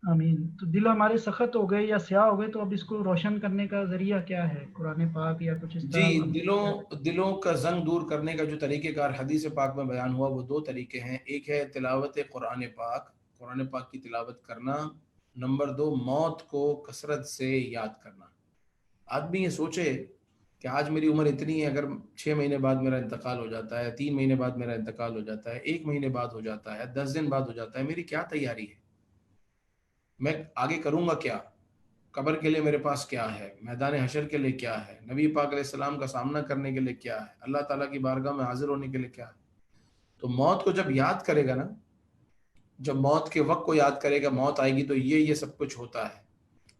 آمین. تو دل ہمارے سخت ہو گئے یا سیاہ ہو گئے, تو اب اس کو روشن کرنے کا ذریعہ کیا ہے؟ قرآن پاک یا کچھ اس جی, طرح؟ دلوں کا زنگ دور کرنے کا جو طریقہ کار حدیث پاک میں بیان ہوا وہ 2 طریقے ہیں. ایک ہے تلاوت قرآن پاک کی تلاوت کرنا. نمبر 2 موت کو کثرت سے یاد کرنا. آدمی یہ سوچے کہ آج میری عمر اتنی ہے, اگر 6 مہینے بعد میرا انتقال ہو جاتا ہے, 3 مہینے بعد میرا انتقال ہو جاتا ہے, 1 مہینے بعد ہو جاتا ہے, 10 دن بعد ہو جاتا ہے, میری کیا تیاری ہے؟ میں آگے کروں گا کیا؟ قبر کے لیے میرے پاس کیا ہے؟ میدان حشر کے لیے کیا ہے؟ نبی پاک علیہ السلام کا سامنا کرنے کے لیے کیا ہے؟ اللہ تعالیٰ کی بارگاہ میں حاضر ہونے کے لیے کیا ہے؟ تو موت کو جب یاد کرے گا نا, جب موت کے وقت کو یاد کرے گا, موت آئے گی تو یہ سب کچھ ہوتا ہے.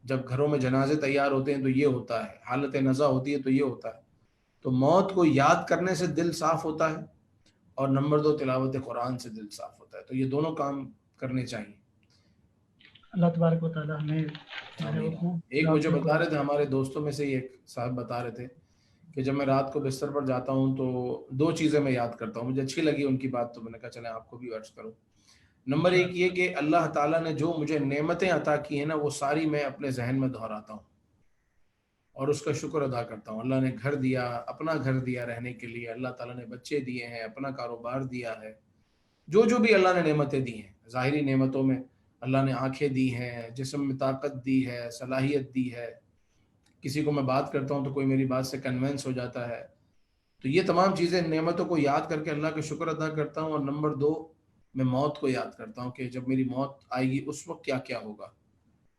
جب گھروں میں جنازے تیار ہوتے ہیں تو یہ ہوتا ہے, حالت نزا ہوتی ہے تو یہ ہوتا ہے. تو موت کو یاد کرنے سے دل صاف ہوتا ہے, اور نمبر 2 تلاوت قرآن سے دل صاف ہوتا ہے. تو یہ دونوں کام کرنے چاہیے. اللہ تبارک و تعالیٰ ہمیں آمین. ایک مجھے بتا رہے تھے ہمارے دوستوں میں سے ہی ایک صاحب بتا رہے تھے کہ جب میں رات کو بستر پر جاتا ہوں تو 2 چیزیں میں یاد کرتا ہوں. مجھے اچھی لگی ان کی بات, تو میں نے کہا چلیں آپ کو بھی عرض کروں. نمبر 1 یہ کہ اللہ تعالیٰ نے جو مجھے نعمتیں عطا کی ہیں نا, وہ ساری میں اپنے ذہن میں دہراتا ہوں اور اس کا شکر ادا کرتا ہوں. اللہ نے گھر دیا, اپنا گھر دیا رہنے کے لیے, اللہ تعالیٰ نے بچے دیے ہیں, اپنا کاروبار دیا ہے, جو بھی اللہ نے نعمتیں دی ہیں. ظاہری نعمتوں میں اللہ نے آنکھیں دی ہیں, جسم میں طاقت دی ہے, صلاحیت دی ہے. کسی کو میں بات کرتا ہوں تو کوئی میری بات سے کنونس ہو جاتا ہے. تو یہ تمام چیزیں, نعمتوں کو یاد کر کے اللہ کا شکر ادا کرتا ہوں. اور نمبر 2 میں موت کو یاد کرتا ہوں کہ جب میری موت آئے گی اس وقت کیا کیا ہوگا.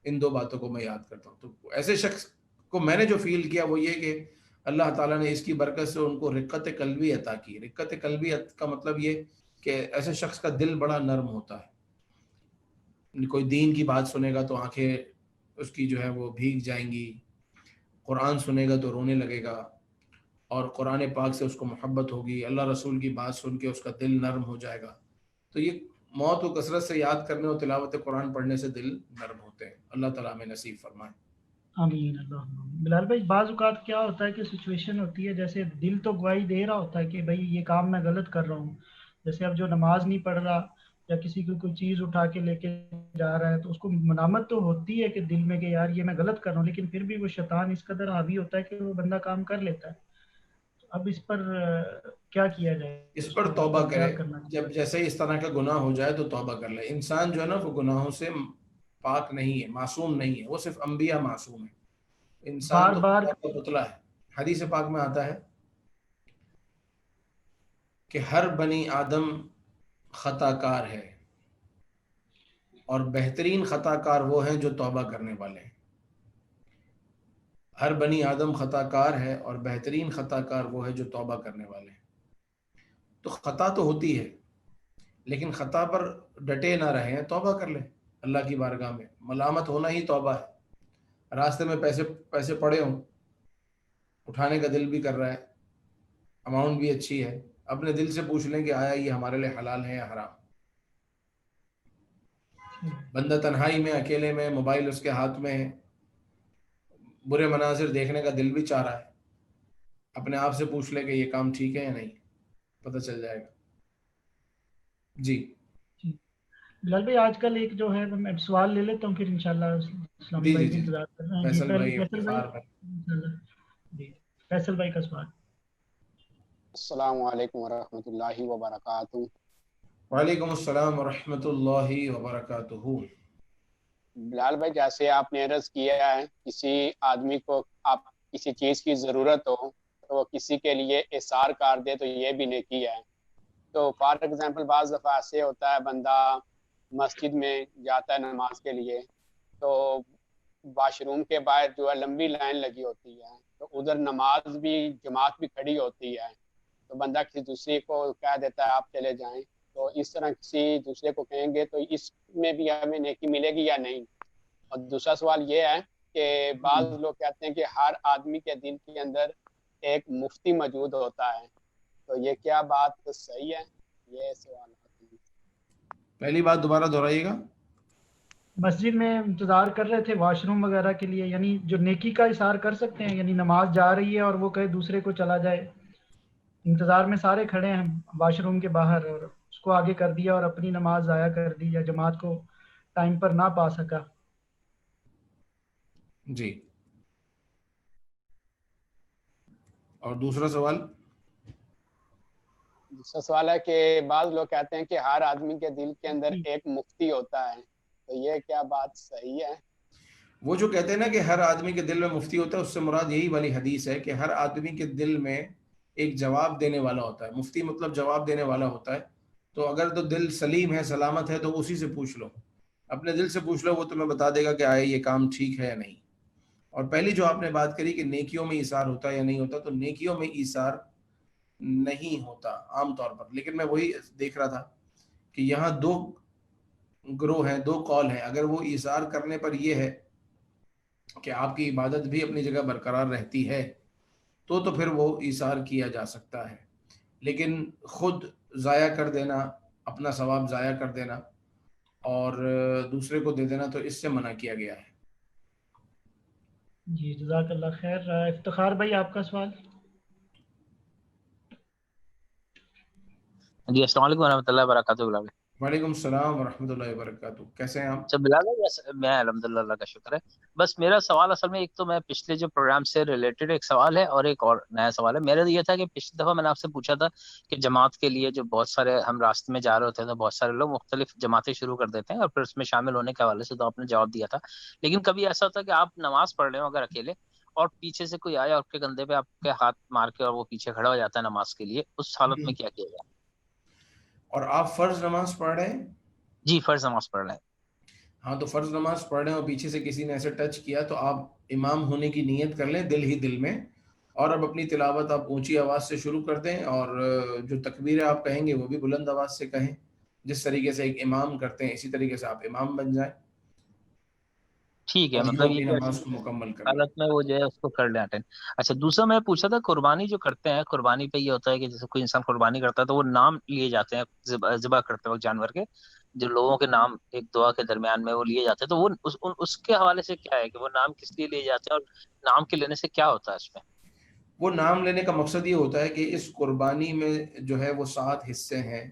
ان 2 باتوں کو میں یاد کرتا ہوں. تو ایسے شخص کو میں نے جو فیل کیا وہ یہ کہ اللہ تعالیٰ نے اس کی برکت سے ان کو رقت قلبی عطا کی. رقت قلبی کا مطلب یہ کہ ایسے شخص کا دل بڑا نرم ہوتا ہے. کوئی دین کی بات سنے گا تو آنکھیں اس کی جو ہے وہ بھیگ جائیں گی, قرآن سنے گا تو رونے لگے گا, اور قرآن پاک سے اس کو محبت ہوگی, اللہ رسول کی بات سن کے اس کا دل نرم ہو جائے گا. تو یہ موت کو کثرت سے یاد کرنے اور تلاوت قرآن پڑھنے سے دل نرم ہوتے ہیں. اللہ تعالیٰ ہمیں نصیب فرمائے. آمین. اللہ. بلال بھائی, بعض اوقات کیا ہوتا ہے کہ سچویشن ہوتی ہے, جیسے دل تو گواہی دے رہا ہوتا ہے کہ بھائی یہ کام میں غلط کر رہا ہوں. جیسے اب جو نماز نہیں پڑھ رہا یا کسی کو کوئی چیز اٹھا کے لے کے جا رہا ہے, تو اس کو ملامت تو ہوتی ہے کہ دل میں کہ یار یہ میں غلط کر رہا ہوں, لیکن پھر بھی وہ شیطان اس قدر حاوی ہوتا ہے کہ وہ بندہ کام کر لیتا ہے. تو اب اس پر کیا کیا جائے؟ اس پر توبہ کیا کرے. کرنا جب جیسے ہی اس طرح کا گناہ ہو جائے تو توبہ کر لے. انسان جو ہے نا وہ گناہوں سے پاک نہیں ہے, معصوم نہیں ہے. وہ صرف انبیاء معصوم ہیں, انسان بار تو بار خدا کا پتلا ہے. حدیث پاک میں آتا ہے کہ ہر بنی آدم خطا کار ہے, اور بہترین خطا کار وہ ہیں جو توبہ کرنے والے ہیں. ہر بنی آدم خطا کار ہے, اور بہترین خطا کار وہ ہے جو توبہ کرنے والے ہیں. تو خطا تو ہوتی ہے, لیکن خطا پر ڈٹے نہ رہیں, توبہ کر لیں اللہ کی بارگاہ میں. ملامت ہونا ہی توبہ ہے. راستے میں پیسے پڑے ہوں, اٹھانے کا دل بھی کر رہا ہے, اماؤنٹ بھی اچھی ہے, اپنے دل سے پوچھ لیں کہ آیا یہ ہمارے لیے حلال ہے یا حرام. بندہ تنہائی میں, اکیلے میں, موبائل اس کے ہاتھ میں ہے, برے مناظر دیکھنے کا دل بھی چاہ رہا ہے, اپنے آپ سے پوچھ لے کہ یہ کام ٹھیک ہے یا نہیں, پتہ چل جائے گا. جی بلال بھائی, آج کل ایک جو ہے میں سوال لے لیتا ہوں, پھر انشاءاللہ اسلامی بھائی بھی انتظار کر رہے ہیں. فیصل بھائی فیصل بھائی, جی فیصل بھائی کا سوال. السلام علیکم ورحمۃ اللہ وبرکاتہ. وعلیکم السلام ورحمۃ اللہ وبرکاتہ. بلال بھائی, جیسے آپ نے عرض کیا ہے کسی آدمی کو آپ کسی چیز کی ضرورت ہو تو وہ کسی کے لیے احسار کر دے تو یہ بھی نیکی ہے. تو فار ایگزامپل بعض دفعہ ایسے ہوتا ہے بندہ مسجد میں جاتا ہے نماز کے لیے, تو واش روم کے باہر جو ہے لمبی لائن لگی ہوتی ہے, تو ادھر نماز بھی جماعت بھی کھڑی ہوتی ہے, تو بندہ کسی دوسرے کو کہہ دیتا ہے آپ چلے جائیں. تو اس طرح کسی دوسرے کو کہیں گے تو اس میں بھی ہمیں نیکی ملے گی یا نہیں؟ اور دوسرا سوال یہ ہے کہ بعض لوگ کہتے ہیں کہ ہر آدمی کے دل کے اندر ایک مفتی موجود ہوتا ہے، تو یہ کیا بات صحیح ہے؟ یہ سوال ہے۔ پہلی بات دوبارہ دہرائیے گا۔ مسجد میں انتظار کر رہے تھے واش روم وغیرہ کے لیے، یعنی جو نیکی کا اظہار کر سکتے ہیں، یعنی نماز جا رہی ہے اور وہ کہے دوسرے کو چلا جائے، انتظار میں سارے کھڑے ہیں واش روم کے باہر، اور اس کو آگے کر دیا اور اپنی نماز ضائع کر دی یا جماعت کو ٹائم پر نہ پا سکا۔ جی، اور دوسرا سوال؟ دوسرا سوال ہے کہ بعض لوگ کہتے ہیں کہ ہر آدمی کے دل کے اندر ایک مفتی ہوتا ہے، تو یہ کیا بات صحیح ہے؟ وہ جو کہتے ہیں نا کہ ہر آدمی کے دل میں مفتی ہوتا ہے، اس سے مراد یہی والی حدیث ہے کہ ہر آدمی کے دل میں ایک جواب دینے والا ہوتا ہے۔ مفتی مطلب جواب دینے والا ہوتا ہے۔ تو اگر تو دل سلیم ہے، سلامت ہے، تو اسی سے پوچھ لو، اپنے دل سے پوچھ لو، وہ تمہیں بتا دے گا کہ آئے یہ کام ٹھیک ہے یا نہیں۔ اور پہلی جو آپ نے بات کری کہ نیکیوں میں ایثار ہوتا ہے یا نہیں ہوتا، تو نیکیوں میں ایثار نہیں ہوتا عام طور پر، لیکن میں وہی دیکھ رہا تھا کہ یہاں دو گروہ ہیں، دو قول ہیں۔ اگر وہ ایثار کرنے پر یہ ہے کہ آپ کی عبادت بھی اپنی جگہ برقرار رہتی ہے تو پھر وہ ایثار کیا جا سکتا ہے، لیکن خود ضائع کر دینا، اپنا ثواب ضائع کر دینا اور دوسرے کو دے دینا، تو اس سے منع کیا گیا ہے۔ جی جزاک اللہ خیر۔ افتخار بھائی آپ کا سوال۔ جی السلام علیکم ورحمۃ اللہ وبرکاتہ۔ بلال بھائی، وعلیکم السلام ورحمۃ اللہ وبرکاتہ، کیسے ہیں آپ؟ اچھا بلال بھائی، میں الحمدللہ، اللہ کا شکر ہے۔ بس میرا سوال اصل میں ایک تو میں پچھلے جو پروگرام سے ریلیٹڈ ایک سوال ہے اور ایک اور نیا سوال ہے۔ میرا یہ تھا کہ پچھلی دفعہ میں نے آپ سے پوچھا تھا کہ جماعت کے لیے جو بہت سارے ہم راستے میں جا رہے ہوتے ہیں تو بہت سارے لوگ مختلف جماعتیں شروع کر دیتے ہیں اور پھر اس میں شامل ہونے کے حوالے سے تو آپ نے جواب دیا تھا، لیکن کبھی ایسا ہوتا ہے کہ آپ نماز پڑھ رہے ہو اگر اکیلے اور پیچھے سے کوئی آیا اور آپ کے کندھے پہ آپ کے ہاتھ مار کے اور وہ پیچھے کھڑا ہو جاتا ہے نماز کے لیے، اس حالت میں کیا کیا جائے؟ اور آپ فرض نماز پڑھ رہے ہیں؟ جی فرض نماز پڑھ رہے ہیں۔ ہاں، تو فرض نماز پڑھ رہے ہیں اور پیچھے سے کسی نے ایسے ٹچ کیا تو آپ امام ہونے کی نیت کر لیں دل ہی دل میں، اور اب اپنی تلاوت آپ اونچی آواز سے شروع کر دیں، اور جو تکبیریں آپ کہیں گے وہ بھی بلند آواز سے کہیں، جس طریقے سے ایک امام کرتے ہیں اسی طریقے سے آپ امام بن جائیں ٹھیک ہے، اور مطلب یوں یہ اپنی کہ نماز کو مکمل کر لیں۔ حالت میں وہ جو ہے اس کو کر لیں اٹینڈ۔ اچھا دوسرا میں پوچھا تھا قربانی جو کرتے ہیں، قربانی پہ یہ ہوتا ہے کہ جیسے کوئی انسان قربانی کرتا ہے تو وہ نام لیے جاتے ہیں ذبح کرتے وقت جانور کے، جو لوگوں کے نام ایک دعا کے درمیان میں وہ لیے جاتے ہیں، تو وہ اس کے حوالے سے کیا ہے کہ وہ نام کس لیے لیے جاتے ہیں اور نام کے لینے سے کیا ہوتا ہے اس میں؟ وہ نام لینے کا مقصد یہ ہوتا ہے کہ اس قربانی میں جو ہے وہ 7 حصے ہیں،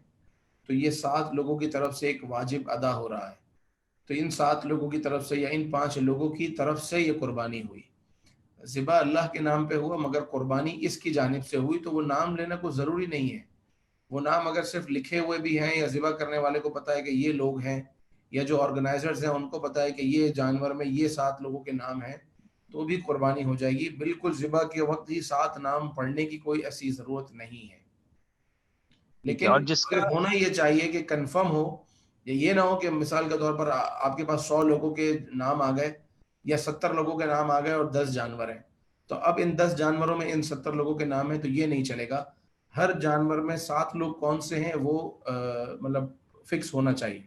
تو یہ 7 لوگوں کی طرف سے ایک واجب ادا ہو رہا ہے، تو ان 7 لوگوں کی طرف سے یا ان 5 لوگوں کی طرف سے یہ قربانی ہوئی، ذبح اللہ کے نام پہ ہوا، مگر قربانی اس کی جانب سے ہوئی، تو وہ نام لینا کوئی ضروری نہیں ہے۔ وہ نام اگر صرف لکھے ہوئے بھی ہیں یا ذبح کرنے والے کو پتہ ہے کہ یہ لوگ ہیں، یا جو آرگنائزرز ہیں ان کو پتہ ہے کہ یہ جانور میں یہ 7 لوگوں کے نام ہیں، تو بھی قربانی ہو جائے گی۔ بالکل ذبح کے وقت ہی 7 نام پڑھنے کی کوئی ایسی ضرورت نہیں ہے، لیکن اور جس کا صرف ہونا یہ چاہیے کہ کنفرم ہو، یہ نہ ہو کہ مثال کے طور پر آپ کے پاس 100 لوگوں کے نام آ گئے یا 70 لوگوں کے نام آ گئے اور 10 جانور ہیں، تو اب ان 10 جانوروں میں ان 70 لوگوں کے نام ہیں، تو یہ نہیں چلے گا۔ ہر جانور میں 7 لوگ کون سے ہیں وہ مطلب فکس ہونا چاہیے۔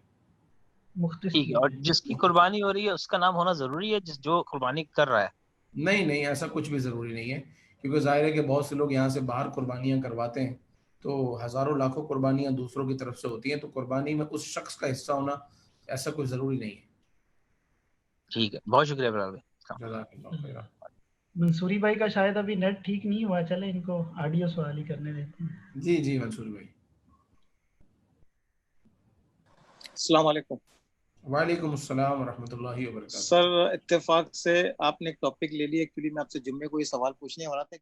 مختص ٹھیک ہے، اور جس کی قربانی ہو رہی ہے اس کا نام ہونا ضروری ہے، جو قربانی کر رہا ہے؟ نہیں، ایسا کچھ بھی ضروری نہیں ہے، کیونکہ ظاہر ہے کہ بہت سے لوگ یہاں سے باہر قربانیاں کرواتے ہیں، تو ہزاروں لاکھوں قربانیاں دوسروں کی طرف سے ہوتی ہیں، تو قربانی میں اس شخص کا حصہ ہونا ایسا کوئی ضروری نہیں ہے۔ ٹھیک ہے، بہت شکریہ بلال بھائی۔ جزاک اللہ خیر۔ منصوری بھائی کا شاید ابھی نیٹ ٹھیک نہیں ہوا، چلے ان کو آڈیو سوال ہی کرنے دیتے ہیں۔ جی منصور بھائی۔ السلام علیکم۔ وعلیکم السلام ورحمۃ اللہ وبرکاتہ۔ سر اتفاق سے آپ نے ایک ٹاپک لے لی، ایکچولی میں آپ سے جمعے کو یہ سوال پوچھنے والا تھا